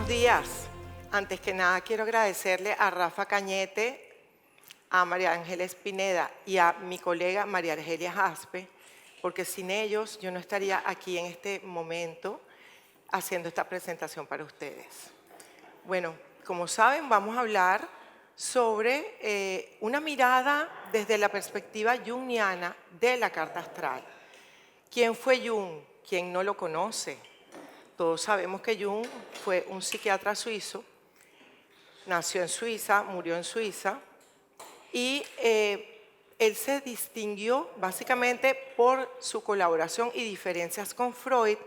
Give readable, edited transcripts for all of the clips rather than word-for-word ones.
Buenos días. Antes que nada quiero agradecerle a Rafa Cañete, a María Ángeles Pineda y a mi colega María Argelia Jaspe, porque sin ellos yo no estaría aquí en este momento haciendo esta presentación para ustedes. Bueno, como saben, vamos a hablar sobre una mirada desde la perspectiva junguiana de la carta astral. ¿Quién fue Jung? ¿Quién no lo conoce? Todos sabemos que Jung fue un psiquiatra suizo, nació en Suiza, murió en Suiza, y él se distinguió básicamente por su colaboración y diferencias con Freud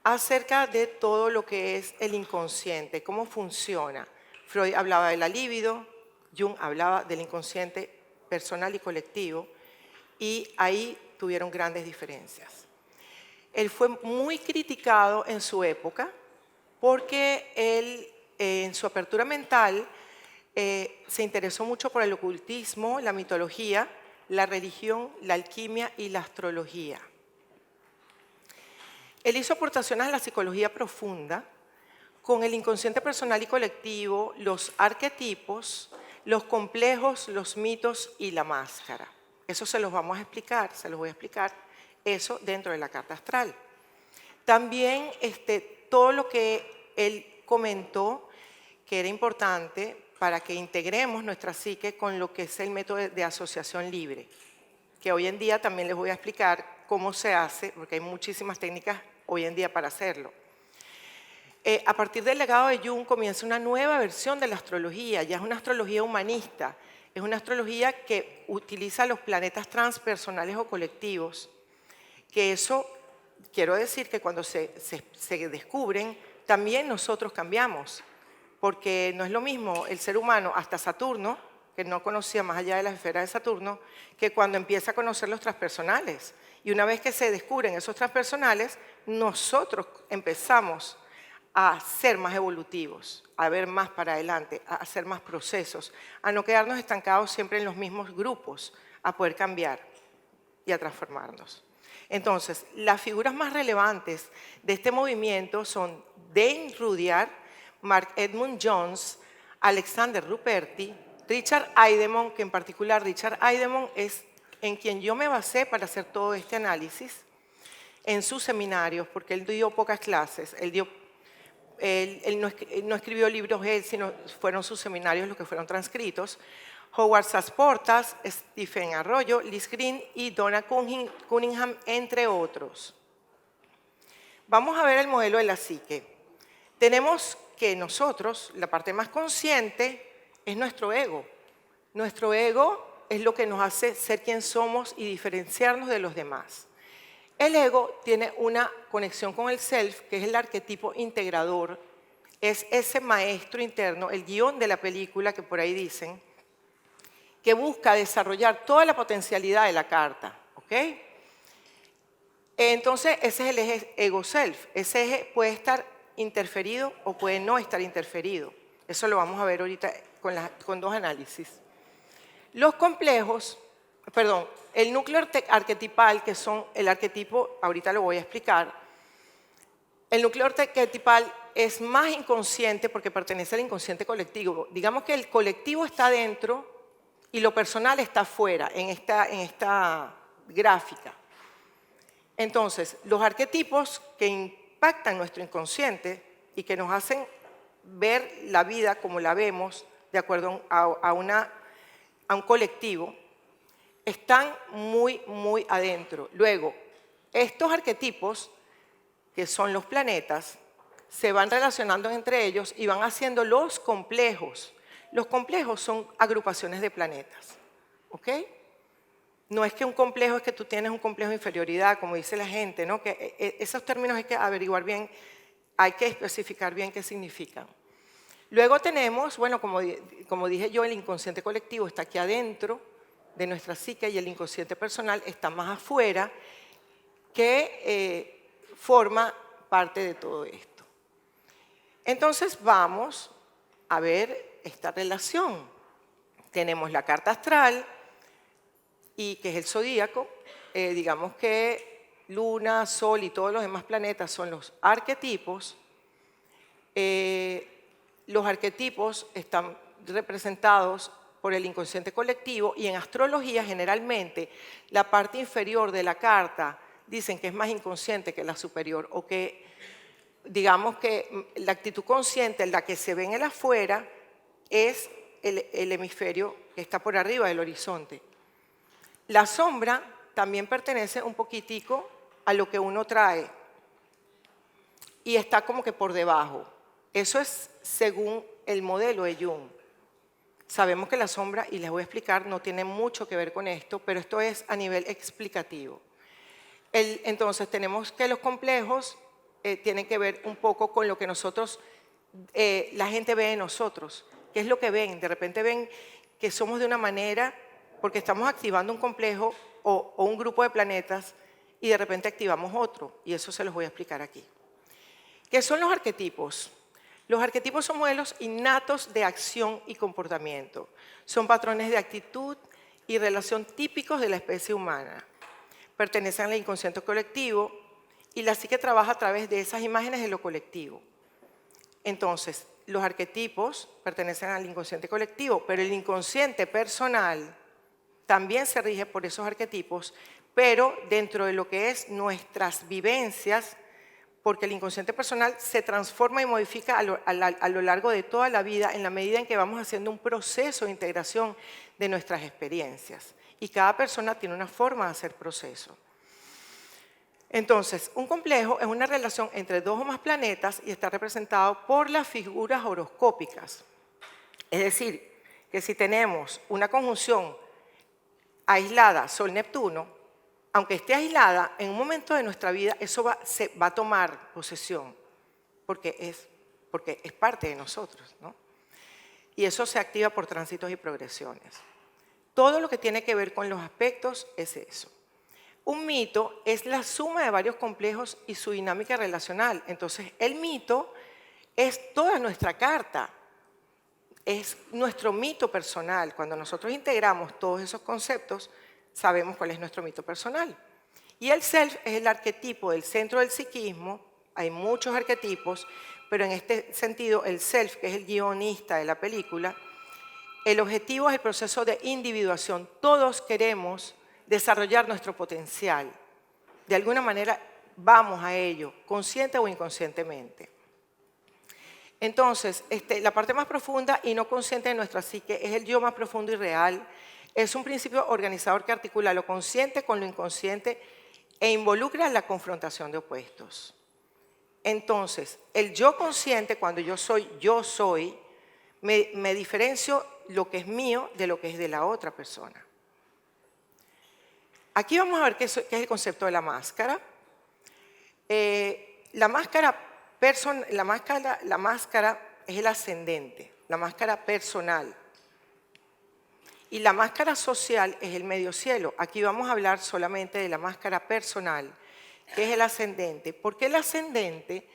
acerca de todo lo que es el inconsciente, cómo funciona. Freud hablaba de la libido, Jung hablaba del inconsciente personal y colectivo, y ahí tuvieron grandes diferencias. Él fue muy criticado en su época porque él, en su apertura mental, se interesó mucho por el ocultismo, la mitología, la religión, la alquimia y la astrología. Él hizo aportaciones a la psicología profunda con el inconsciente personal y colectivo, los arquetipos, los complejos, los mitos y la máscara. Eso se los vamos a explicar, se los voy a explicar, eso dentro de la carta astral. También todo lo que él comentó que era importante para que integremos nuestra psique con lo que es el método de asociación libre, que hoy en día también les voy a explicar cómo se hace, porque hay muchísimas técnicas hoy en día para hacerlo. A partir del legado de Jung comienza una nueva versión de la astrología, ya es una astrología humanista, es una astrología que utiliza los planetas transpersonales o colectivos, que eso, quiero decir que cuando se descubren, también nosotros cambiamos, porque no es lo mismo el ser humano hasta Saturno, que no conocía más allá de la esfera de Saturno, que cuando empieza a conocer los transpersonales. Y una vez que se descubren esos transpersonales, nosotros empezamos a ser más evolutivos, a ver más para adelante, a hacer más procesos, a no quedarnos estancados siempre en los mismos grupos, a poder cambiar y a transformarnos. Entonces, las figuras más relevantes de este movimiento son Dane Rudhyar, Mark Edmund Jones, Alexander Ruperti, Richard Idemont, que en particular Richard Idemont es en quien yo me basé para hacer todo este análisis, en sus seminarios, porque él dio pocas clases, él no escribió libros sino fueron sus seminarios los que fueron transcritos. Howard Sasportas, Stephen Arroyo, Liz Green y Donna Cunningham, entre otros. Vamos a ver el modelo de la psique. Tenemos que nosotros, la parte más consciente, es nuestro ego. Nuestro ego es lo que nos hace ser quien somos y diferenciarnos de los demás. El ego tiene una conexión con el self, que es el arquetipo integrador, es ese maestro interno, el guión de la película que por ahí dicen, que busca desarrollar toda la potencialidad de la carta, ¿ok? Entonces, ese es el eje ego-self. Ese eje puede estar interferido o puede no estar interferido. Eso lo vamos a ver ahorita con dos análisis. Los complejos, perdón, el núcleo arquetipal, que son el arquetipo, ahorita lo voy a explicar. El núcleo arquetipal es más inconsciente porque pertenece al inconsciente colectivo. Digamos que el colectivo está dentro y lo personal está afuera, en esta gráfica. Entonces, los arquetipos que impactan nuestro inconsciente y que nos hacen ver la vida como la vemos, de acuerdo a un colectivo, están muy, muy adentro. Luego, estos arquetipos, que son los planetas, se van relacionando entre ellos y van haciendo los complejos. Los complejos son agrupaciones de planetas, ¿ok? No es que un complejo es que tú tienes un complejo de inferioridad, como dice la gente, ¿no? Que esos términos hay que averiguar bien, hay que especificar bien qué significan. Luego tenemos, bueno, como dije yo, el inconsciente colectivo está aquí adentro de nuestra psique y el inconsciente personal está más afuera, que forma parte de todo esto. Entonces vamos a ver esta relación. Tenemos la carta astral, y que es el zodíaco, digamos que Luna, Sol y todos los demás planetas son los arquetipos, Los arquetipos están representados por el inconsciente colectivo y en astrología generalmente la parte inferior de la carta dicen que es más inconsciente que la superior o que digamos que la actitud consciente, la que se ve en el afuera, es el hemisferio que está por arriba del horizonte. La sombra también pertenece un poquitico a lo que uno trae y está como que por debajo. Eso es según el modelo de Jung. Sabemos que la sombra, y les voy a explicar, no tiene mucho que ver con esto, pero esto es a nivel explicativo. Entonces tenemos que los complejos tienen que ver un poco con lo que nosotros, la gente ve en nosotros. ¿Qué es lo que ven? De repente ven que somos de una manera porque estamos activando un complejo o un grupo de planetas y de repente activamos otro. Y eso se los voy a explicar aquí. ¿Qué son los arquetipos? Los arquetipos son modelos innatos de acción y comportamiento. Son patrones de actitud y relación típicos de la especie humana. Pertenecen al inconsciente colectivo y la psique trabaja a través de esas imágenes de lo colectivo. Entonces, los arquetipos pertenecen al inconsciente colectivo, pero el inconsciente personal también se rige por esos arquetipos, pero dentro de lo que es nuestras vivencias, porque el inconsciente personal se transforma y modifica a lo largo de toda la vida en la medida en que vamos haciendo un proceso de integración de nuestras experiencias. Y cada persona tiene una forma de hacer proceso. Entonces, un complejo es una relación entre dos o más planetas y está representado por las figuras horoscópicas. Es decir, que si tenemos una conjunción aislada Sol-Neptuno, aunque esté aislada, en un momento de nuestra vida eso va a tomar posesión, porque es parte de nosotros, ¿no? Y eso se activa por tránsitos y progresiones. Todo lo que tiene que ver con los aspectos es eso. Un mito es la suma de varios complejos y su dinámica relacional. Entonces, el mito es toda nuestra carta, es nuestro mito personal. Cuando nosotros integramos todos esos conceptos, sabemos cuál es nuestro mito personal. Y el self es el arquetipo del centro del psiquismo. Hay muchos arquetipos, pero en este sentido, el self, que es el guionista de la película, el objetivo es el proceso de individuación. Todos queremos desarrollar nuestro potencial. De alguna manera vamos a ello, consciente o inconscientemente. Entonces, la parte más profunda y no consciente de nuestra psique es el yo más profundo y real. Es un principio organizador que articula lo consciente con lo inconsciente e involucra la confrontación de opuestos. Entonces, el yo consciente, cuando yo soy, me diferencio lo que es mío de lo que es de la otra persona. Aquí vamos a ver qué es el concepto de la máscara. La máscara es el ascendente, la máscara personal. Y la máscara social es el medio cielo. Aquí vamos a hablar solamente de la máscara personal, que es el ascendente. Porque el ascendente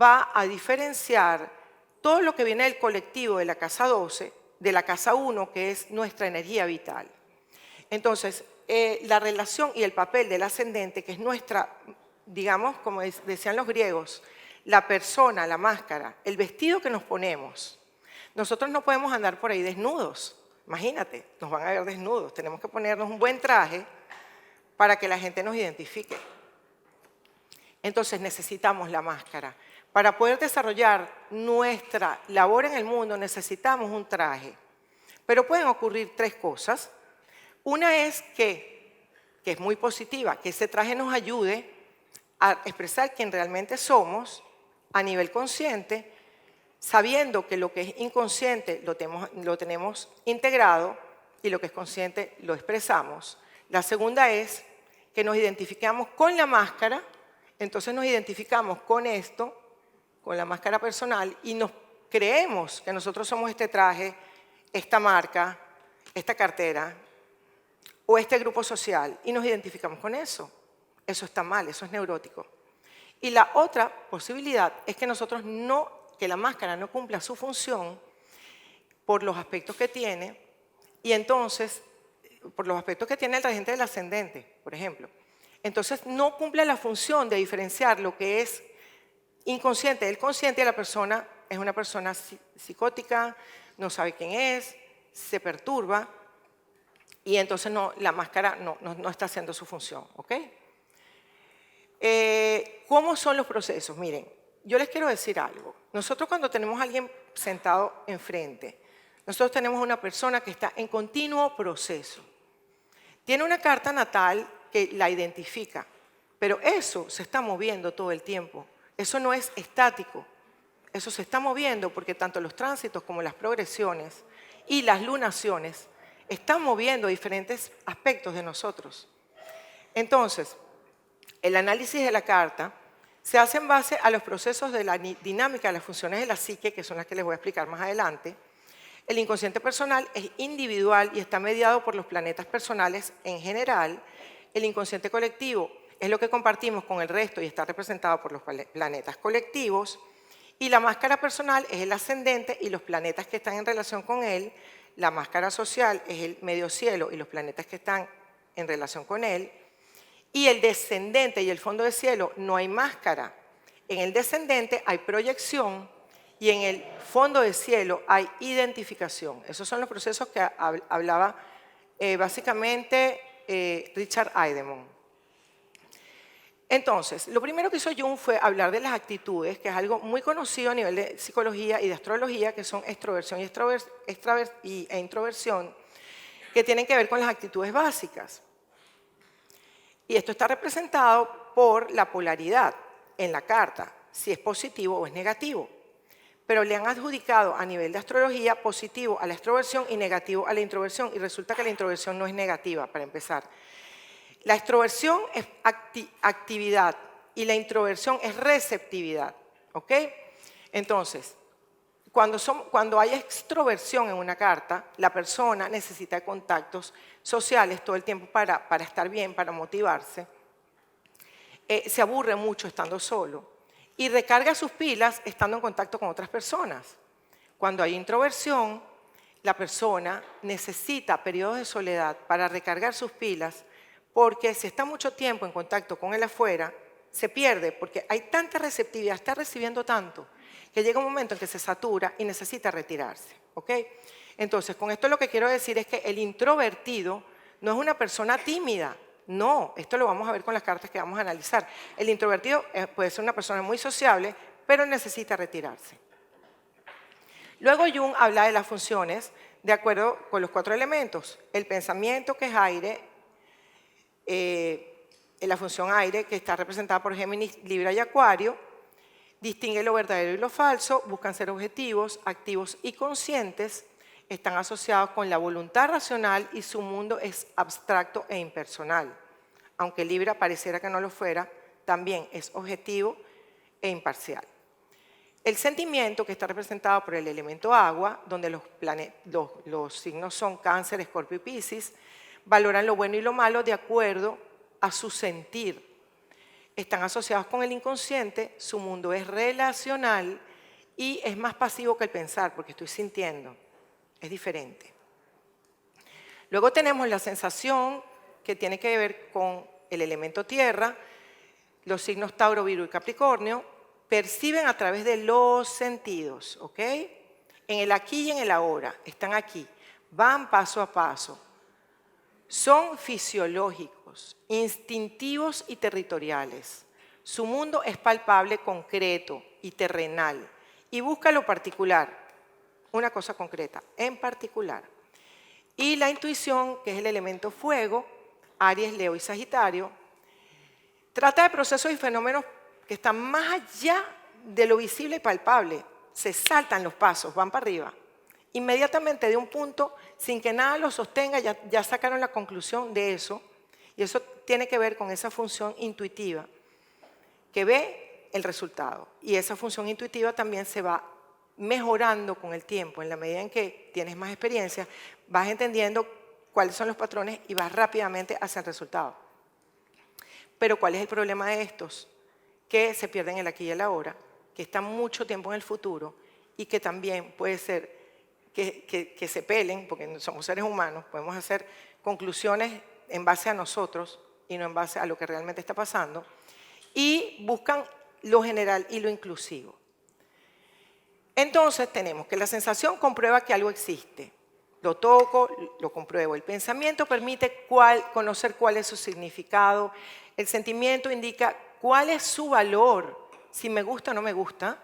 va a diferenciar todo lo que viene del colectivo de la casa 12, de la casa 1, que es nuestra energía vital. Entonces, la relación y el papel del ascendente, que es nuestra, digamos, como decían los griegos, la persona, la máscara, el vestido que nos ponemos. Nosotros no podemos andar por ahí desnudos. Imagínate, nos van a ver desnudos. Tenemos que ponernos un buen traje para que la gente nos identifique. Entonces necesitamos la máscara. Para poder desarrollar nuestra labor en el mundo necesitamos un traje. Pero pueden ocurrir tres cosas. Una es que es muy positiva, que ese traje nos ayude a expresar quién realmente somos a nivel consciente, sabiendo que lo que es inconsciente lo tenemos integrado y lo que es consciente lo expresamos. La segunda es que nos identificamos con la máscara, entonces nos identificamos con esto, con la máscara personal, y nos creemos que nosotros somos este traje, esta marca, esta cartera o este grupo social, y nos identificamos con eso. Eso está mal, eso es neurótico. Y la otra posibilidad es que que la máscara no cumpla su función por los aspectos que tiene, y entonces, por los aspectos que tiene el regente del ascendente, por ejemplo. Entonces no cumple la función de diferenciar lo que es inconsciente del consciente de la persona es una persona psicótica, no sabe quién es, se perturba y entonces la máscara no está haciendo su función, ¿ok? ¿Cómo son los procesos? Miren, yo les quiero decir algo. Nosotros cuando tenemos a alguien sentado enfrente, nosotros tenemos una persona que está en continuo proceso. Tiene una carta natal que la identifica, pero eso se está moviendo todo el tiempo. Eso no es estático. Eso se está moviendo porque tanto los tránsitos como las progresiones y las lunaciones están moviendo diferentes aspectos de nosotros. Entonces, el análisis de la carta se hace en base a los procesos de la dinámica de las funciones de la psique, que son las que les voy a explicar más adelante. El inconsciente personal es individual y está mediado por los planetas personales en general. El inconsciente colectivo es lo que compartimos con el resto y está representado por los planetas colectivos. Y la máscara personal es el ascendente y los planetas que están en relación con él. La máscara social es el medio cielo y los planetas que están en relación con él. Y el descendente y el fondo de cielo no hay máscara. En el descendente hay proyección y en el fondo de cielo hay identificación. Esos son los procesos que hablaba básicamente Richard Avedon. Entonces, lo primero que hizo Jung fue hablar de las actitudes, que es algo muy conocido a nivel de psicología y de astrología, que son extroversión e introversión, que tienen que ver con las actitudes básicas. Y esto está representado por la polaridad en la carta, si es positivo o es negativo. Pero le han adjudicado a nivel de astrología positivo a la extroversión y negativo a la introversión. Y resulta que la introversión no es negativa, para empezar. La extroversión es actividad y la introversión es receptividad. ¿Ok? Entonces, cuando hay extroversión en una carta, la persona necesita contactos sociales todo el tiempo para estar bien, para motivarse. Se aburre mucho estando solo y recarga sus pilas estando en contacto con otras personas. Cuando hay introversión, la persona necesita periodos de soledad para recargar sus pilas, porque si está mucho tiempo en contacto con el afuera, se pierde, porque hay tanta receptividad, está recibiendo tanto, que llega un momento en que se satura y necesita retirarse. ¿Ok? Entonces, con esto lo que quiero decir es que el introvertido no es una persona tímida. No, esto lo vamos a ver con las cartas que vamos a analizar. El introvertido puede ser una persona muy sociable, pero necesita retirarse. Luego Jung habla de las funciones de acuerdo con los 4 elementos. El pensamiento, que es aire, la función aire, que está representada por Géminis, Libra y Acuario, distingue lo verdadero y lo falso, buscan ser objetivos, activos y conscientes, están asociados con la voluntad racional y su mundo es abstracto e impersonal. Aunque Libra pareciera que no lo fuera, también es objetivo e imparcial. El sentimiento, que está representado por el elemento agua, donde los signos son Cáncer, Escorpio y Piscis, valoran lo bueno y lo malo de acuerdo a su sentir. Están asociados con el inconsciente, su mundo es relacional y es más pasivo que el pensar, porque estoy sintiendo. Es diferente. Luego tenemos la sensación, que tiene que ver con el elemento tierra. Los signos Tauro, Virgo y Capricornio perciben a través de los sentidos, ¿ok? En el aquí y en el ahora, están aquí, van paso a paso. Son fisiológicos, instintivos y territoriales. Su mundo es palpable, concreto y terrenal y busca lo particular. Una cosa concreta, en particular. Y la intuición, que es el elemento fuego, Aries, Leo y Sagitario, trata de procesos y fenómenos que están más allá de lo visible y palpable. Se saltan los pasos, van para arriba. Inmediatamente de un punto, sin que nada los sostenga, ya sacaron la conclusión de eso. Y eso tiene que ver con esa función intuitiva, que ve el resultado. Y esa función intuitiva también se va mejorando con el tiempo. En la medida en que tienes más experiencia, vas entendiendo cuáles son los patrones y vas rápidamente hacia el resultado. Pero ¿cuál es el problema de estos? Que se pierden el aquí y el ahora, que están mucho tiempo en el futuro y que también puede ser que se pelen, porque somos seres humanos, podemos hacer conclusiones en base a nosotros y no en base a lo que realmente está pasando, y buscan lo general y lo inclusivo. Entonces tenemos que la sensación comprueba que algo existe. Lo toco, lo compruebo. El pensamiento permite conocer cuál es su significado. El sentimiento indica cuál es su valor, si me gusta o no me gusta.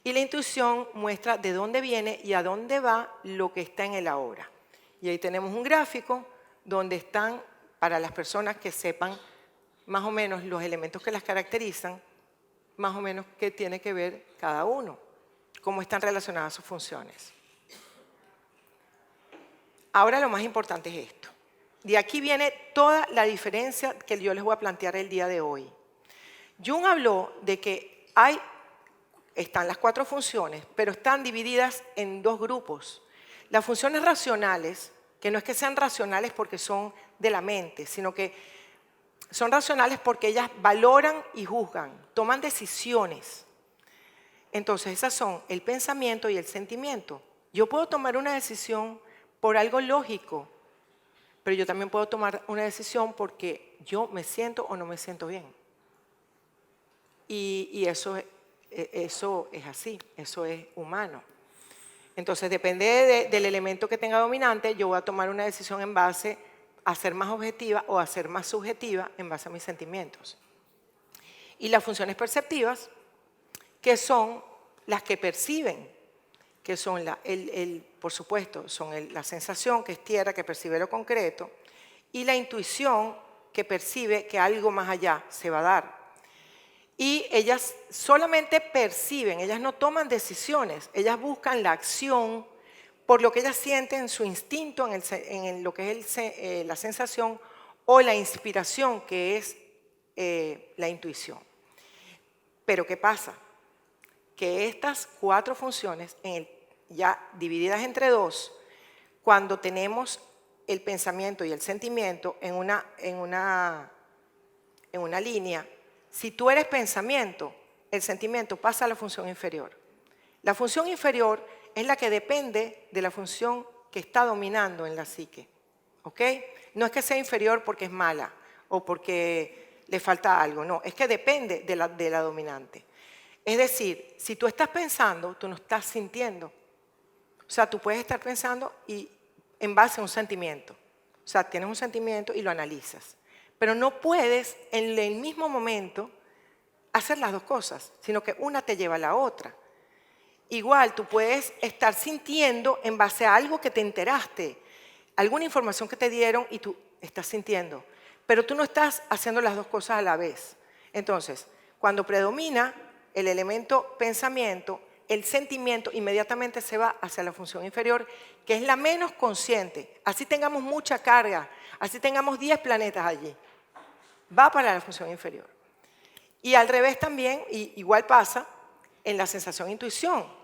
Y la intuición muestra de dónde viene y a dónde va lo que está en el ahora. Y ahí tenemos un gráfico donde están, para las personas que sepan más o menos los elementos que las caracterizan, más o menos qué tiene que ver cada uno, cómo están relacionadas sus funciones. Ahora lo más importante es esto. De aquí viene toda la diferencia que yo les voy a plantear el día de hoy. Jung habló de que están las 4 funciones, pero están divididas en 2 grupos. Las funciones racionales, que no es que sean racionales porque son de la mente, sino que son racionales porque ellas valoran y juzgan, toman decisiones. Entonces, esas son el pensamiento y el sentimiento. Yo puedo tomar una decisión por algo lógico, pero yo también puedo tomar una decisión porque yo me siento o no me siento bien. Y eso es así, eso es humano. Entonces, depende del elemento que tenga dominante, yo voy a tomar una decisión en base a ser más objetiva o a ser más subjetiva en base a mis sentimientos. Y las funciones perceptivas, que son las que perciben, que son, por supuesto, son la sensación, que es tierra, que percibe lo concreto, y la intuición, que percibe que algo más allá se va a dar. Y ellas solamente perciben, ellas no toman decisiones, ellas buscan la acción por lo que ellas sienten, su instinto en lo que es la sensación o la inspiración, que es la intuición. Pero ¿qué pasa? Que estas 4 funciones, ya divididas entre 2, cuando tenemos el pensamiento y el sentimiento en una línea, si tú eres pensamiento, el sentimiento pasa a la función inferior. La función inferior es la que depende de la función que está dominando en la psique. ¿Ok? No es que sea inferior porque es mala o porque le falta algo, no, es que depende de la dominante. Es decir, si tú estás pensando, tú no estás sintiendo. O sea, tú puedes estar pensando y en base a un sentimiento. O sea, tienes un sentimiento y lo analizas. Pero no puedes en el mismo momento hacer las 2 cosas, sino que una te lleva a la otra. Igual, tú puedes estar sintiendo en base a algo que te enteraste, alguna información que te dieron y tú estás sintiendo, pero tú no estás haciendo las 2 cosas a la vez. Entonces, cuando predomina el elemento pensamiento, el sentimiento inmediatamente se va hacia la función inferior, que es la menos consciente. Así tengamos mucha carga, así tengamos 10 planetas allí, va para la función inferior. Y al revés también, igual pasa en la sensación-intuición.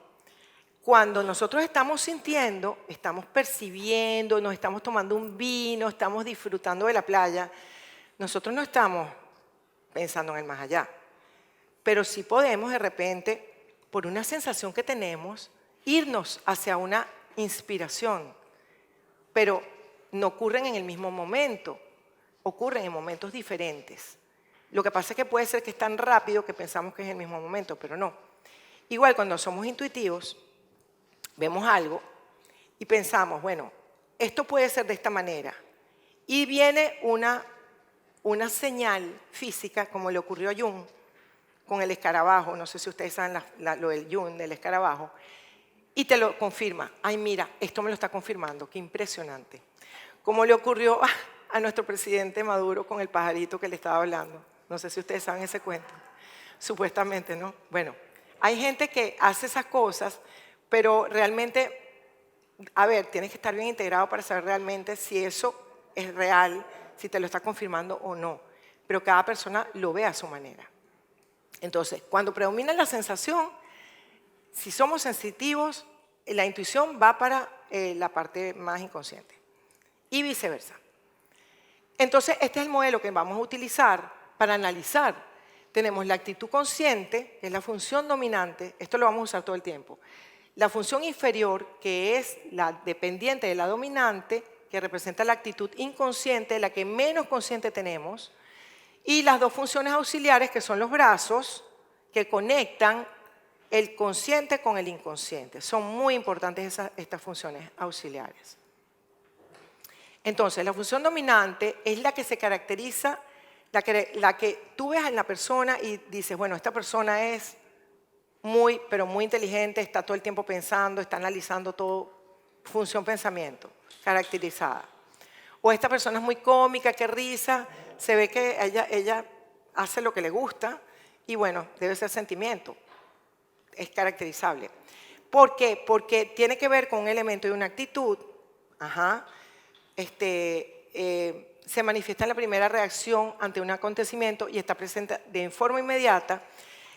Cuando nosotros estamos sintiendo, estamos percibiendo, nos estamos tomando un vino, estamos disfrutando de la playa, nosotros no estamos pensando en el más allá. Pero sí podemos de repente, por una sensación que tenemos, irnos hacia una inspiración. Pero no ocurren en el mismo momento, ocurren en momentos diferentes. Lo que pasa es que puede ser que es tan rápido que pensamos que es el mismo momento, pero no. Igual cuando somos intuitivos, vemos algo y pensamos, bueno, esto puede ser de esta manera. Y viene una señal física, como le ocurrió a Jung con el escarabajo, no sé si ustedes saben lo del Jung, del escarabajo, y te lo confirma. Ay, mira, esto me lo está confirmando, qué impresionante. Como le ocurrió a nuestro presidente Maduro con el pajarito que le estaba hablando. No sé si ustedes saben ese cuento. Supuestamente, ¿no? Bueno, hay gente que hace esas cosas, pero realmente, a ver, tienes que estar bien integrado para saber realmente si eso es real, si te lo está confirmando o no. Pero cada persona lo ve a su manera. Entonces, cuando predomina la sensación, si somos sensitivos, la intuición va para la parte más inconsciente y viceversa. Entonces, este es el modelo que vamos a utilizar para analizar. Tenemos la actitud consciente, que es la función dominante, esto lo vamos a usar todo el tiempo. La función inferior, que es la dependiente de la dominante, que representa la actitud inconsciente, la que menos consciente tenemos, y las 2 funciones auxiliares, que son los brazos, que conectan el consciente con el inconsciente. Son muy importantes estas funciones auxiliares. Entonces, la función dominante es la que se caracteriza, la que tú ves en la persona y dices, bueno, esta persona es pero muy inteligente, está todo el tiempo pensando, está analizando todo, función pensamiento, caracterizada. O esta persona es muy cómica, qué risa, se ve que ella hace lo que le gusta y bueno, debe ser sentimiento, es caracterizable. ¿Por qué? Porque tiene que ver con un elemento y una actitud, se manifiesta en la primera reacción ante un acontecimiento y está presente de forma inmediata,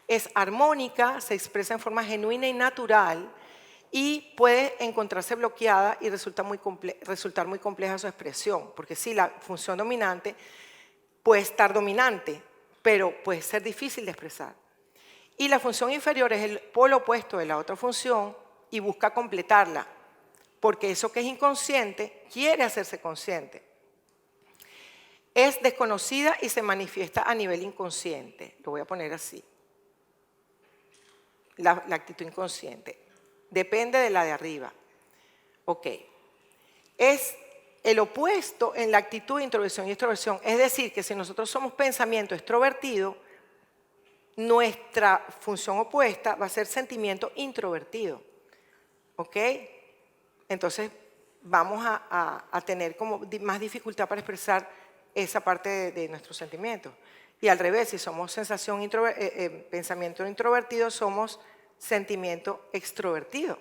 es armónica, se expresa en forma genuina y natural y puede encontrarse bloqueada y resultar muy compleja su expresión, porque sí, la función dominante puede estar dominante, pero puede ser difícil de expresar. Y la función inferior es el polo opuesto de la otra función y busca completarla, porque eso que es inconsciente quiere hacerse consciente. Es desconocida y se manifiesta a nivel inconsciente. Lo voy a poner así. La actitud inconsciente. Depende de la de arriba. Ok. Es el opuesto en la actitud de introversión y extroversión. Es decir, que si nosotros somos pensamiento extrovertido, nuestra función opuesta va a ser sentimiento introvertido. ¿Ok? Entonces vamos a tener como más dificultad para expresar esa parte de nuestros sentimientos. Y al revés, si somos pensamiento introvertido, somos sentimiento extrovertido.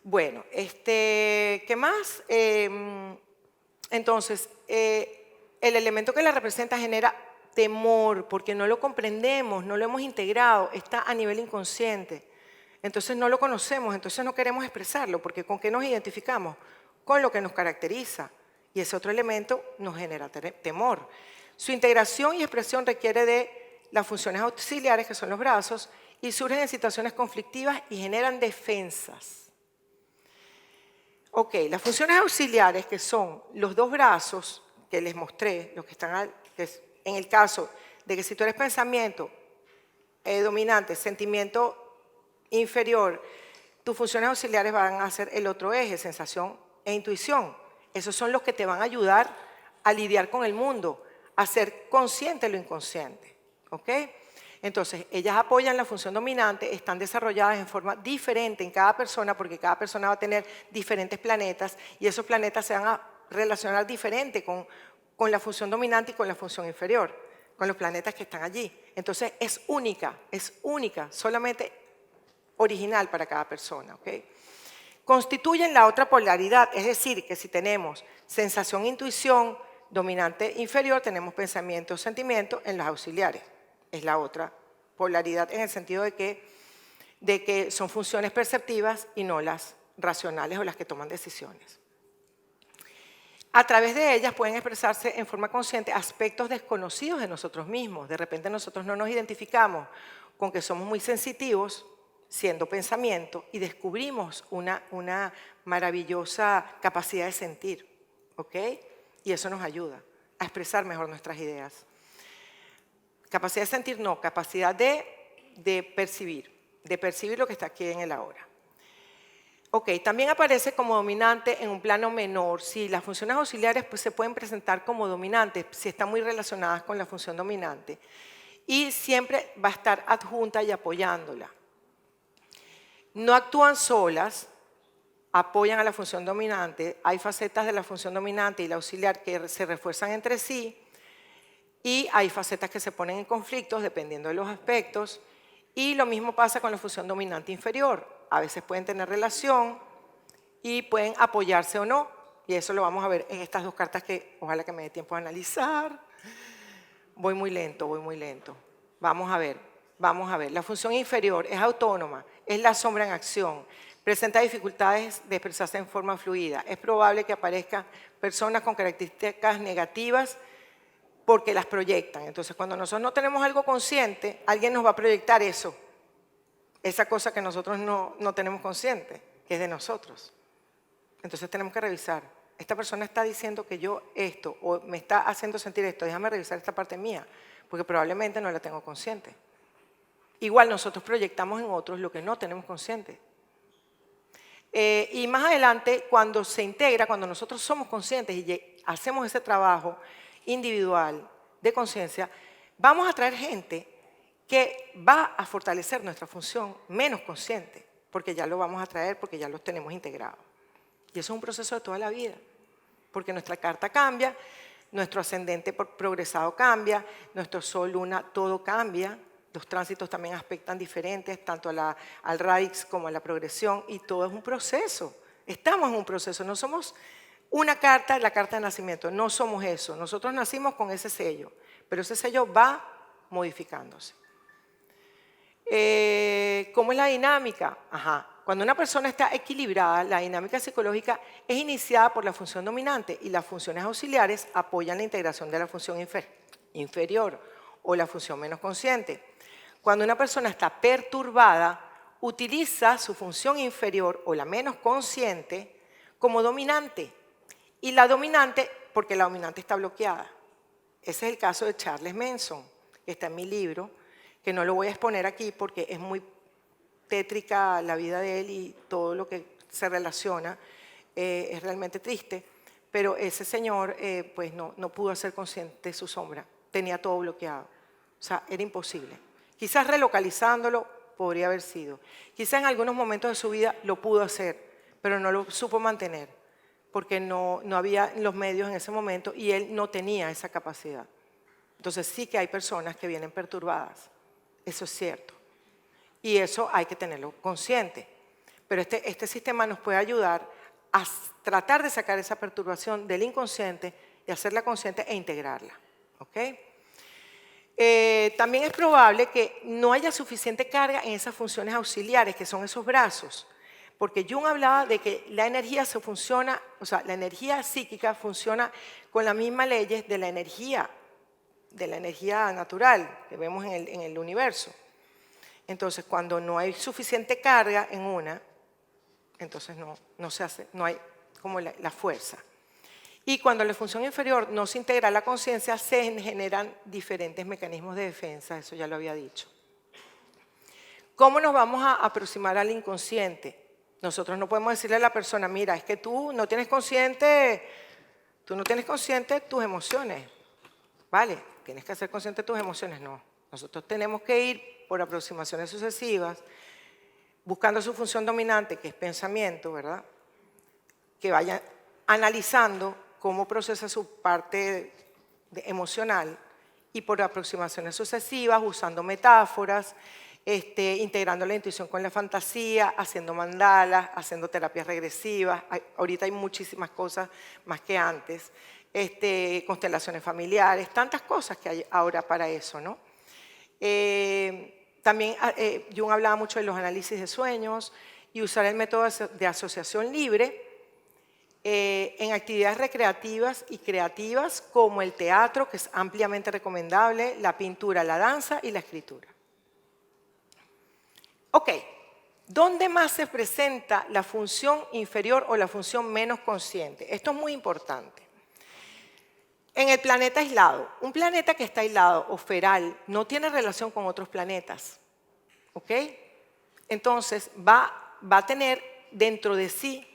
Bueno, ¿qué más? Entonces, el elemento que la representa genera temor, porque no lo comprendemos, no lo hemos integrado, está a nivel inconsciente. Entonces no lo conocemos, entonces no queremos expresarlo, porque ¿con qué nos identificamos? Con lo que nos caracteriza. Y ese otro elemento nos genera temor. Su integración y expresión requiere de las funciones auxiliares, que son los brazos, y surgen en situaciones conflictivas y generan defensas. Ok, las funciones auxiliares, que son los dos brazos que les mostré, los que están en el caso de que si tú eres pensamiento dominante, sentimiento inferior, tus funciones auxiliares van a ser el otro eje, sensación e intuición. Esos son los que te van a ayudar a lidiar con el mundo, a ser consciente de lo inconsciente. ¿Ok? Entonces, ellas apoyan la función dominante, están desarrolladas en forma diferente en cada persona, porque cada persona va a tener diferentes planetas y esos planetas se van a relacionar diferente con la función dominante y con la función inferior, con los planetas que están allí. Entonces, es única, solamente original para cada persona. ¿Okay? Constituyen la otra polaridad, es decir, que si tenemos sensación-intuición dominante inferior, tenemos pensamiento-sentimiento en los auxiliares. Es la otra polaridad en el sentido de que son funciones perceptivas y no las racionales o las que toman decisiones. A través de ellas pueden expresarse en forma consciente aspectos desconocidos de nosotros mismos. De repente nosotros no nos identificamos con que somos muy sensitivos, siendo pensamiento, y descubrimos una maravillosa capacidad de sentir, ¿ok? Y eso nos ayuda a expresar mejor nuestras ideas. Capacidad de sentir no, capacidad de percibir lo que está aquí en el ahora. Ok, también aparece como dominante en un plano menor. Si las funciones auxiliares pues, se pueden presentar como dominantes, si están muy relacionadas con la función dominante. Y siempre va a estar adjunta y apoyándola. No actúan solas, apoyan a la función dominante. Hay facetas de la función dominante y la auxiliar que se refuerzan entre sí. Y hay facetas que se ponen en conflictos dependiendo de los aspectos. Y lo mismo pasa con la función dominante inferior. A veces pueden tener relación y pueden apoyarse o no. Y eso lo vamos a ver en estas dos cartas que ojalá que me dé tiempo de analizar. Voy muy lento. Vamos a ver. La función inferior es autónoma, es la sombra en acción. Presenta dificultades de expresarse en forma fluida. Es probable que aparezcan personas con características negativas porque las proyectan. Entonces, cuando nosotros no tenemos algo consciente, alguien nos va a proyectar eso. Esa cosa que nosotros no tenemos consciente, que es de nosotros. Entonces tenemos que revisar. Esta persona está diciendo que yo esto, o me está haciendo sentir esto, déjame revisar esta parte mía, porque probablemente no la tengo consciente. igual nosotros proyectamos en otros lo que no tenemos consciente. Y más adelante, cuando se integra, cuando nosotros somos conscientes y hacemos ese trabajo individual de conciencia, vamos a traer gente que va a fortalecer nuestra función menos consciente, porque ya lo vamos a traer, porque ya los tenemos integrados. Y eso es un proceso de toda la vida, porque nuestra carta cambia, nuestro ascendente progresado cambia, nuestro sol, luna, todo cambia. Los tránsitos también aspectan diferentes, tanto al radix como a la progresión, y todo es un proceso. Estamos en un proceso, no somos una carta, la carta de nacimiento, no somos eso. Nosotros nacimos con ese sello, pero ese sello va modificándose. ¿Cómo es la dinámica? Cuando una persona está equilibrada, la dinámica psicológica es iniciada por la función dominante y las funciones auxiliares apoyan la integración de la función inferior o la función menos consciente. Cuando una persona está perturbada, utiliza su función inferior o la menos consciente como dominante. Y la dominante, porque la dominante está bloqueada. Ese es el caso de Charles Manson, que está en mi libro, que no lo voy a exponer aquí porque es muy tétrica la vida de él y todo lo que se relaciona es realmente triste. Pero ese señor pues no pudo hacer consciente su sombra, tenía todo bloqueado. O sea, era imposible. Quizás relocalizándolo podría haber sido. Quizás en algunos momentos de su vida lo pudo hacer, pero no lo supo mantener, porque no había los medios en ese momento y él no tenía esa capacidad. Entonces sí que hay personas que vienen perturbadas, eso es cierto. Y eso hay que tenerlo consciente. Pero este sistema nos puede ayudar a tratar de sacar esa perturbación del inconsciente y hacerla consciente e integrarla. ¿Ok? También es probable que no haya suficiente carga en esas funciones auxiliares, que son esos brazos, porque Jung hablaba de que la energía la energía psíquica funciona con las mismas leyes de la energía natural que vemos en el universo. Entonces, cuando no hay suficiente carga en una, entonces no se hace, no hay como la fuerza. Y cuando la función inferior no se integra a la conciencia, se generan diferentes mecanismos de defensa, eso ya lo había dicho. ¿Cómo nos vamos a aproximar al inconsciente? Nosotros no podemos decirle a la persona, mira, es que tú no tienes consciente tus emociones, ¿vale? Tienes que hacer consciente de tus emociones, no. Nosotros tenemos que ir por aproximaciones sucesivas, buscando su función dominante, que es pensamiento, ¿verdad? Que vaya analizando cómo procesa su parte emocional y por aproximaciones sucesivas, usando metáforas, integrando la intuición con la fantasía, haciendo mandalas, haciendo terapias regresivas. Ahorita hay muchísimas cosas más que antes. Constelaciones familiares, tantas cosas que hay ahora para eso, ¿no? También Jung hablaba mucho de los análisis de sueños y usar el método de asociación libre en actividades recreativas y creativas como el teatro, que es ampliamente recomendable, la pintura, la danza y la escritura. Ok, ¿dónde más se presenta la función inferior o la función menos consciente? Esto es muy importante. En el planeta aislado, un planeta que está aislado o feral no tiene relación con otros planetas, ¿ok? Entonces va a tener dentro de sí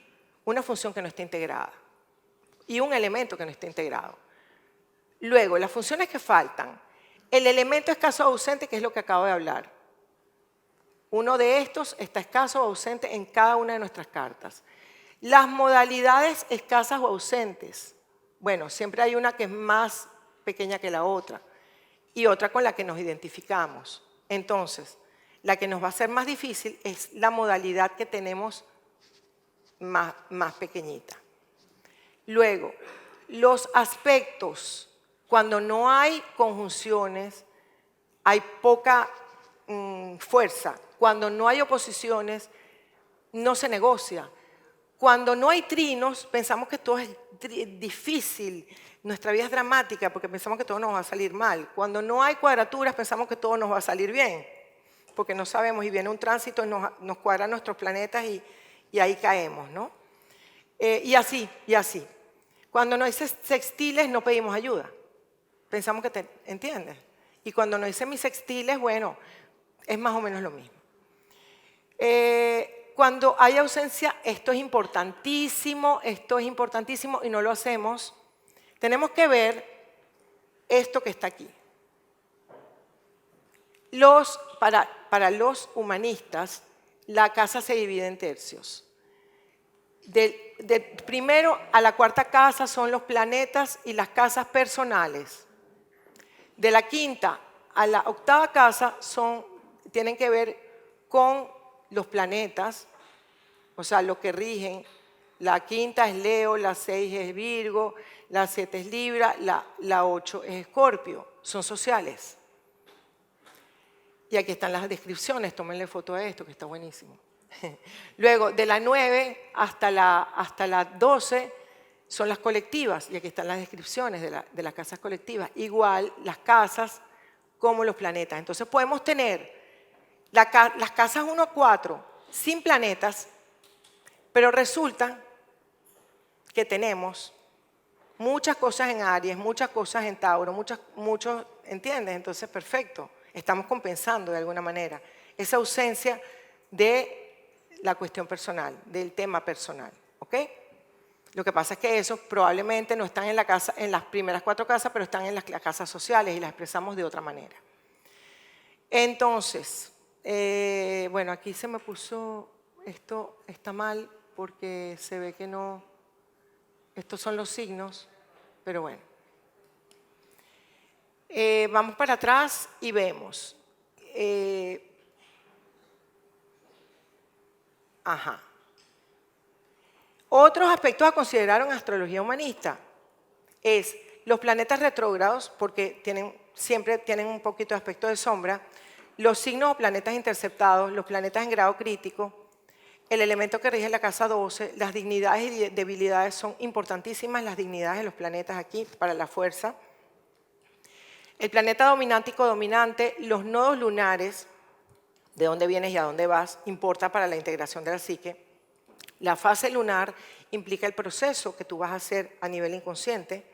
una función que no está integrada y un elemento que no está integrado. Luego, las funciones que faltan, el elemento escaso o ausente, que es lo que acabo de hablar. Uno de estos está escaso o ausente en cada una de nuestras cartas. Las modalidades escasas o ausentes. Bueno, siempre hay una que es más pequeña que la otra y otra con la que nos identificamos. Entonces, la que nos va a ser más difícil es la modalidad que tenemos más pequeñita. Luego, los aspectos. Cuando no hay conjunciones, hay poca fuerza. Cuando no hay oposiciones, no se negocia. Cuando no hay trinos, pensamos que todo es difícil. Nuestra vida es dramática porque pensamos que todo nos va a salir mal. Cuando no hay cuadraturas, pensamos que todo nos va a salir bien. Porque no sabemos y viene un tránsito y nos cuadran nuestros planetas y ahí caemos, ¿no? Y así. Cuando no hay sextiles, no pedimos ayuda. Pensamos que ¿entiendes? Y cuando no hay semisextiles, bueno, Es más o menos lo mismo. Cuando hay ausencia, esto es importantísimo y no lo hacemos. Tenemos que ver esto que está aquí. Para los humanistas, la casa se divide en tercios. Del primero a la cuarta casa son los planetas y las casas personales. De la quinta a la octava casa tienen que ver con los planetas, o sea, lo que rigen. La quinta es Leo, la 6 es Virgo, la 7 es Libra, la 8 es Escorpio. Son sociales. Y aquí están las descripciones, tómenle foto a esto que está buenísimo. Luego, de la 9 hasta la 12 son las colectivas, y aquí están las descripciones de las casas colectivas. Igual las casas como los planetas. Entonces podemos tener las casas 1 a 4 sin planetas, pero resulta que tenemos muchas cosas en Aries, muchas cosas en Tauro, muchos, ¿entiendes? Entonces, perfecto. Estamos compensando de alguna manera esa ausencia de la cuestión personal, del tema personal, ¿ok? Lo que pasa es que esos probablemente no están en las primeras 4 casas, pero están en las casas sociales y las expresamos de otra manera. Entonces, bueno, aquí se me puso, esto está mal porque se ve que no, estos son los signos, pero bueno. Vamos para atrás y vemos. Otros aspectos a considerar en astrología humanista es los planetas retrógrados, porque siempre tienen un poquito de aspecto de sombra, los signos o planetas interceptados, los planetas en grado crítico, el elemento que rige la casa 12, las dignidades y debilidades son importantísimas, las dignidades de los planetas aquí para la fuerza. El planeta dominante y codominante, los nodos lunares, de dónde vienes y a dónde vas, importa para la integración de la psique. La fase lunar implica el proceso que tú vas a hacer a nivel inconsciente.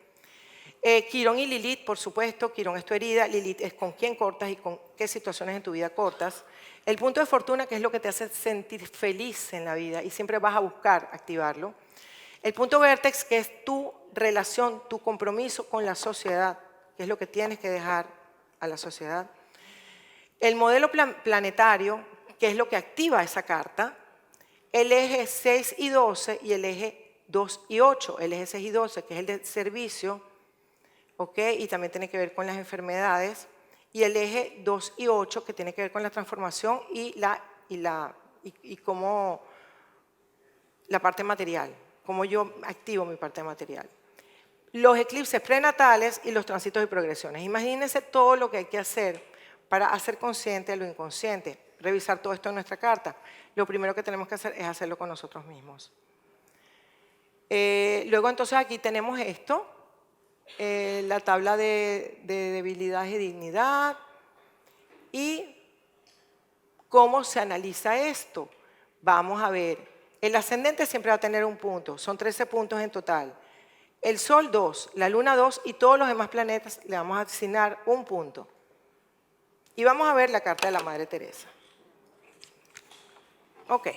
Quirón y Lilith, por supuesto, Quirón es tu herida, Lilith es con quién cortas y con qué situaciones en tu vida cortas. El punto de fortuna, que es lo que te hace sentir feliz en la vida y siempre vas a buscar activarlo. El punto vértex, que es tu relación, tu compromiso con la sociedad, que es lo que tienes que dejar a la sociedad. El modelo planetario, que es lo que activa esa carta. El eje 6 y 12 y el eje 2 y 8. El eje 6 y 12, que es el de servicio, ¿ok? Y también tiene que ver con las enfermedades. Y el eje 2 y 8, que tiene que ver con la transformación y cómo la parte material, cómo yo activo mi parte material. Los eclipses prenatales y los tránsitos y progresiones. Imagínense todo lo que hay que hacer para hacer consciente lo inconsciente, revisar todo esto en nuestra carta. Lo primero que tenemos que hacer es hacerlo con nosotros mismos. Luego entonces aquí tenemos esto, la tabla de debilidad y dignidad y cómo se analiza esto. Vamos a ver, el ascendente siempre va a tener un punto, son 13 puntos en total. El Sol 2, la Luna 2 y todos los demás planetas le vamos a asignar un punto. Y vamos a ver la carta de la Madre Teresa. Ok,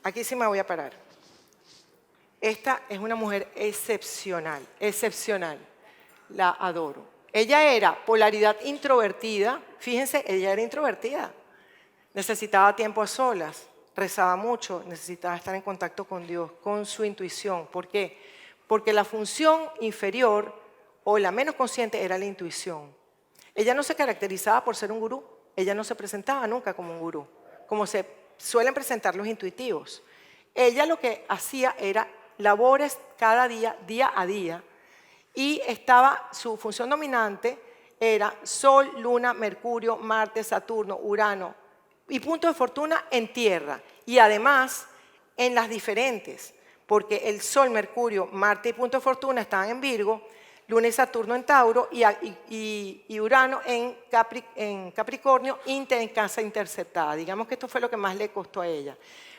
aquí sí me voy a parar. Esta es una mujer excepcional, excepcional. La adoro. Ella era polaridad introvertida. Fíjense, ella era introvertida. Necesitaba tiempo a solas, rezaba mucho, necesitaba estar en contacto con Dios, con su intuición. ¿Por qué? Porque la función inferior o la menos consciente era la intuición. Ella no se caracterizaba por ser un gurú, ella no se presentaba nunca como un gurú, como se suelen presentar los intuitivos. Ella lo que hacía era labores cada día, día a día, y su función dominante era Sol, Luna, Mercurio, Marte, Saturno, Urano, y punto de fortuna en tierra, y además en las diferentes, porque el Sol, Mercurio, Marte y punto de fortuna estaban en Virgo, Luna y Saturno en Tauro y Urano en Capricornio, en casa interceptada. Digamos que esto fue lo que más le costó a ella.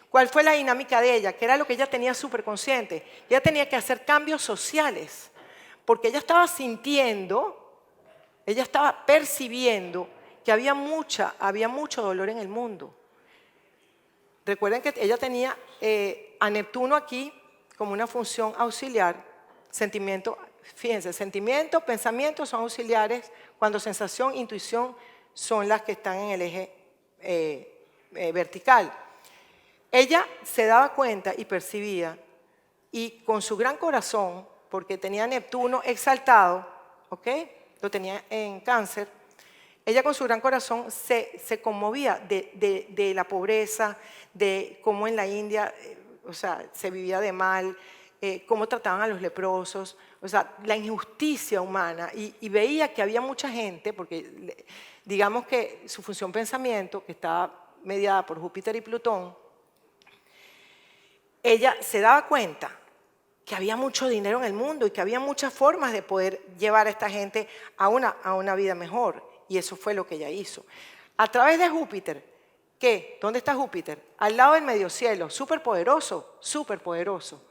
¿Cuál fue la dinámica de ella? Que era lo que ella tenía súper consciente. Ella tenía que hacer cambios sociales, porque ella estaba sintiendo, ella estaba percibiendo que había mucho dolor en el mundo. Recuerden que ella tenía a Neptuno aquí como una función auxiliar, sentimiento, fíjense, sentimiento, pensamiento son auxiliares, cuando sensación, intuición son las que están en el eje vertical. Ella se daba cuenta y percibía, y con su gran corazón, porque tenía Neptuno exaltado, ¿ok? Lo tenía en Cáncer, ella con su gran corazón se conmovía de la pobreza, de cómo en la India, o sea, se vivía de mal, cómo trataban a los leprosos, o sea, la injusticia humana, y veía que había mucha gente, porque digamos que su función pensamiento, que estaba mediada por Júpiter y Plutón, ella se daba cuenta que había mucho dinero en el mundo y que había muchas formas de poder llevar a esta gente a una vida mejor. Y eso fue lo que ella hizo. A través de Júpiter, ¿qué? ¿Dónde está Júpiter? Al lado del medio cielo, súper poderoso, súper poderoso.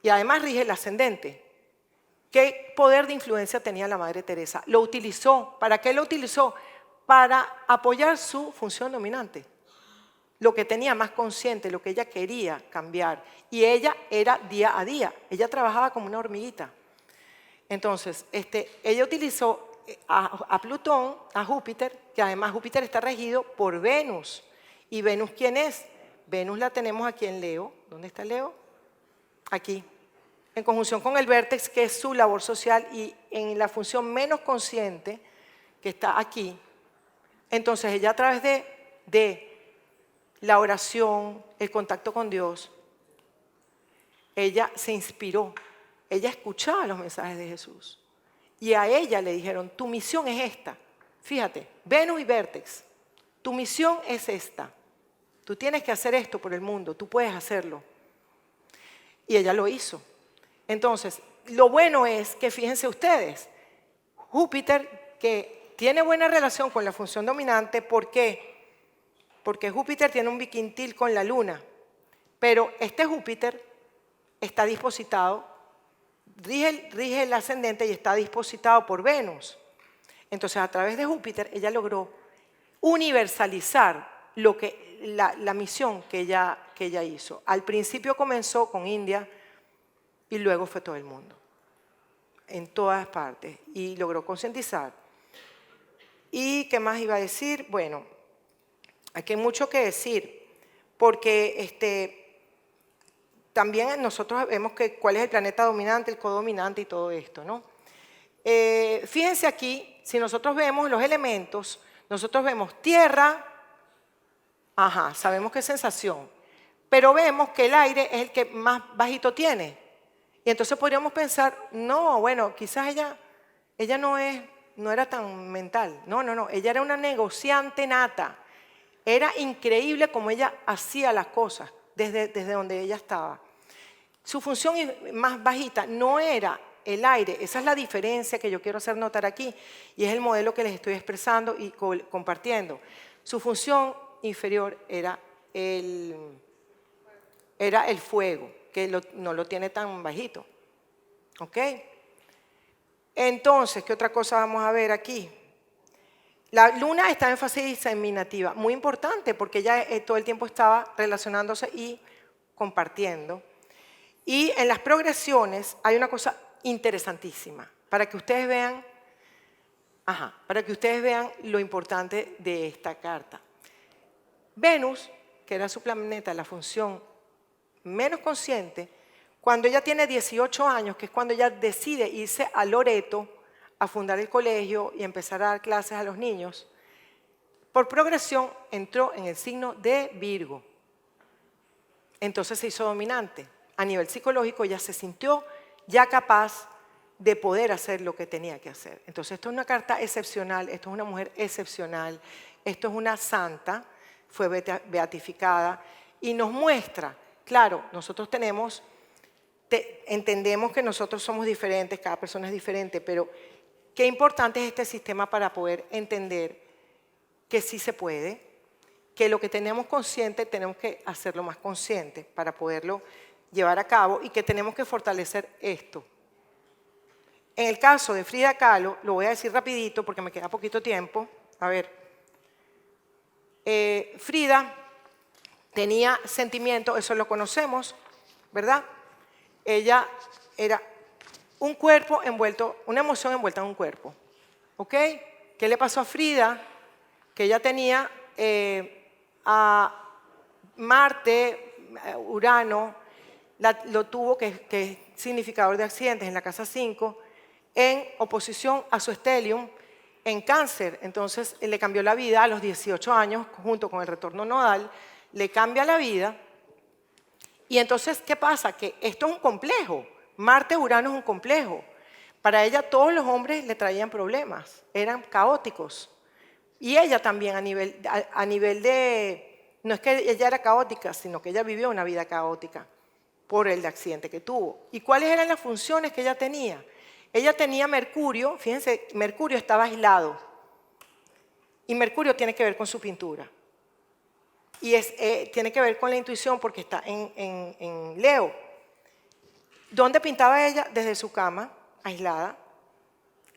Y además rige el ascendente. ¿Qué poder de influencia tenía la Madre Teresa? Lo utilizó. ¿Para qué lo utilizó? Para apoyar su función dominante. Lo que tenía más consciente, lo que ella quería cambiar. Y ella era día a día. Ella trabajaba como una hormiguita. Entonces, ella utilizó a Plutón, a Júpiter, que además Júpiter está regido por Venus. ¿Y Venus quién es? Venus la tenemos aquí en Leo. ¿Dónde está Leo? Aquí. En conjunción con el vértex, que es su labor social, y en la función menos consciente, que está aquí. Entonces, ella a través de la oración, el contacto con Dios, ella se inspiró. Ella escuchaba los mensajes de Jesús. Y a ella le dijeron, tu misión es esta. Fíjate, Venus y Vértex, tu misión es esta. Tú tienes que hacer esto por el mundo, tú puedes hacerlo. Y ella lo hizo. Entonces, lo bueno es que, fíjense ustedes, Júpiter, que tiene buena relación con la función dominante, ¿por qué? Porque Júpiter tiene un biquintil con la Luna, pero este Júpiter está dispositado, rige el ascendente y está dispositado por Venus. Entonces, a través de Júpiter, ella logró universalizar la misión que ella hizo. Al principio comenzó con India y luego fue todo el mundo, en todas partes, y logró concientizar. ¿Y qué más iba a decir? Bueno, aquí hay mucho que decir, porque también nosotros vemos cuál es el planeta dominante, el codominante y todo esto, ¿no? Fíjense aquí, si nosotros vemos los elementos, nosotros vemos tierra, sabemos que es sensación, pero vemos que el aire es el que más bajito tiene. Y entonces podríamos pensar, no, bueno, quizás ella no era tan mental. No, ella era una negociante nata. Era increíble cómo ella hacía las cosas desde donde ella estaba. Su función más bajita no era el aire, esa es la diferencia que yo quiero hacer notar aquí, y es el modelo que les estoy expresando y compartiendo. Su función inferior era el fuego, que no lo tiene tan bajito. ¿Ok? Entonces, ¿qué otra cosa vamos a ver aquí? La luna está en fase diseminativa, muy importante porque ella todo el tiempo estaba relacionándose y compartiendo. Y en las progresiones hay una cosa interesantísima, para que ustedes vean lo importante de esta carta. Venus, que era su planeta, la función menos consciente, cuando ella tiene 18 años, que es cuando ella decide irse a Loreto a fundar el colegio y empezar a dar clases a los niños, por progresión entró en el signo de Virgo. Entonces se hizo dominante. A nivel psicológico ella se sintió ya capaz de poder hacer lo que tenía que hacer. Entonces esto es una carta excepcional, esto es una mujer excepcional, esto es una santa, fue beatificada y nos muestra, claro, nosotros entendemos que nosotros somos diferentes, cada persona es diferente, pero qué importante es este sistema para poder entender que sí se puede, que lo que tenemos consciente tenemos que hacerlo más consciente para poderlo llevar a cabo y que tenemos que fortalecer esto. En el caso de Frida Kahlo, lo voy a decir rapidito porque me queda poquito tiempo, A ver, Frida tenía sentimiento, eso lo conocemos, ¿verdad? Ella era un cuerpo envuelto, una emoción envuelta en un cuerpo, ¿ok? ¿Qué le pasó a Frida? Que ella tenía a Marte, Urano, lo tuvo, que es significador de accidentes, en la casa 5, en oposición a su estelium en Cáncer. Entonces le cambió la vida a los 18 años, junto con el retorno nodal, le cambia la vida. Y entonces, ¿qué pasa? Que esto es un complejo. Marte-Urano es un complejo. Para ella todos los hombres le traían problemas, eran caóticos. Y ella también a nivel de... No es que ella era caótica, sino que ella vivió una vida caótica por el accidente que tuvo. ¿Y cuáles eran las funciones que ella tenía? Ella tenía Mercurio, fíjense, Mercurio estaba aislado. Y Mercurio tiene que ver con su pintura. Y tiene que ver con la intuición porque está en Leo. ¿Dónde pintaba ella? Desde su cama, aislada.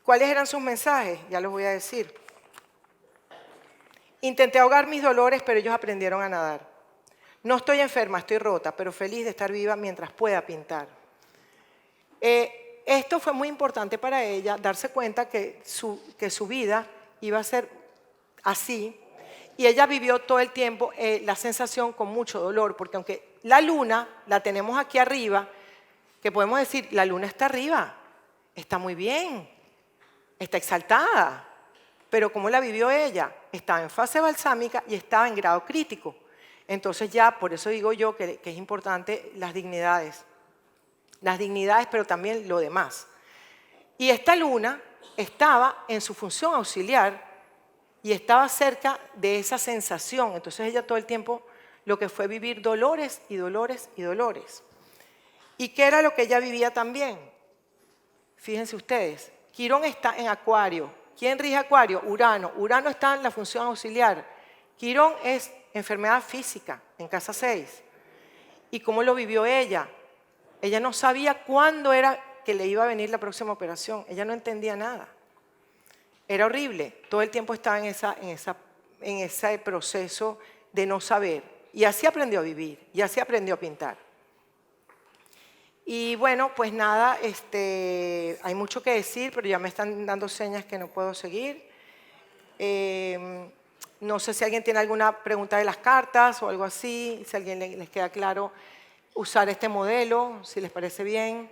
¿Cuáles eran sus mensajes? Ya los voy a decir. Intenté ahogar mis dolores, pero ellos aprendieron a nadar. No estoy enferma, estoy rota, pero feliz de estar viva mientras pueda pintar. Esto fue muy importante para ella, darse cuenta que su vida iba a ser así. Y ella vivió todo el tiempo la sensación con mucho dolor, porque aunque la luna la tenemos aquí arriba, que podemos decir, la luna está arriba, está muy bien, está exaltada, pero ¿cómo la vivió ella? Estaba en fase balsámica y estaba en grado crítico. Entonces ya, por eso digo yo que es importante las dignidades, pero también lo demás. Y esta luna estaba en su función auxiliar y estaba cerca de esa sensación. Entonces ella todo el tiempo lo que fue vivir dolores y dolores y dolores. ¿Y qué era lo que ella vivía también? Fíjense ustedes, Quirón está en Acuario. ¿Quién rige Acuario? Urano. Urano está en la función auxiliar. Quirón es enfermedad física, en casa 6. ¿Y cómo lo vivió ella? Ella no sabía cuándo era que le iba a venir la próxima operación. Ella no entendía nada. Era horrible. Todo el tiempo estaba en ese proceso de no saber. Y así aprendió a vivir. Y así aprendió a pintar. Y bueno, pues nada, hay mucho que decir, pero ya me están dando señas que no puedo seguir. No sé si alguien tiene alguna pregunta de las cartas o algo así, si a alguien les queda claro usar este modelo, si les parece bien.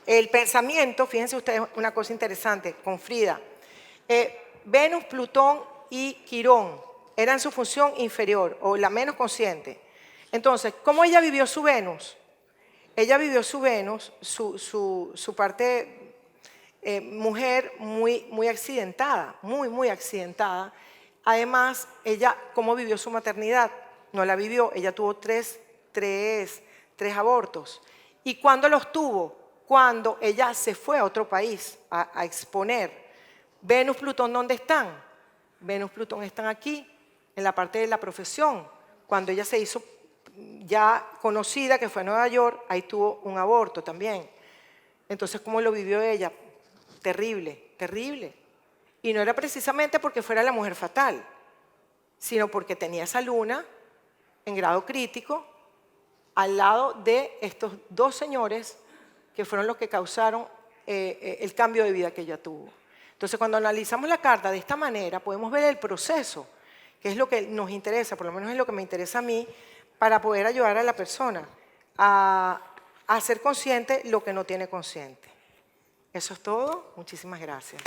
El pensamiento, fíjense ustedes una cosa interesante con Frida. Venus, Plutón y Quirón eran su función inferior o la menos consciente. Entonces, ¿cómo ella vivió su Venus? Ella vivió su Venus, su parte mujer muy accidentada, muy accidentada. Además, ella, ¿cómo vivió su maternidad? No la vivió, ella tuvo tres abortos. ¿Y cuándo los tuvo? Cuando ella se fue a otro país a exponer. Venus, Plutón, ¿dónde están? Venus, Plutón están aquí, en la parte de la profesión. Cuando ella se hizo ya conocida, que fue a Nueva York, ahí tuvo un aborto también. Entonces, ¿cómo lo vivió ella? Terrible, terrible. Y no era precisamente porque fuera la mujer fatal, sino porque tenía esa luna en grado crítico al lado de estos dos señores que fueron los que causaron el cambio de vida que ella tuvo. Entonces, cuando analizamos la carta de esta manera, podemos ver el proceso, que es lo que nos interesa, por lo menos es lo que me interesa a mí, para poder ayudar a la persona a ser consciente lo que no tiene consciente. Eso es todo. Muchísimas gracias.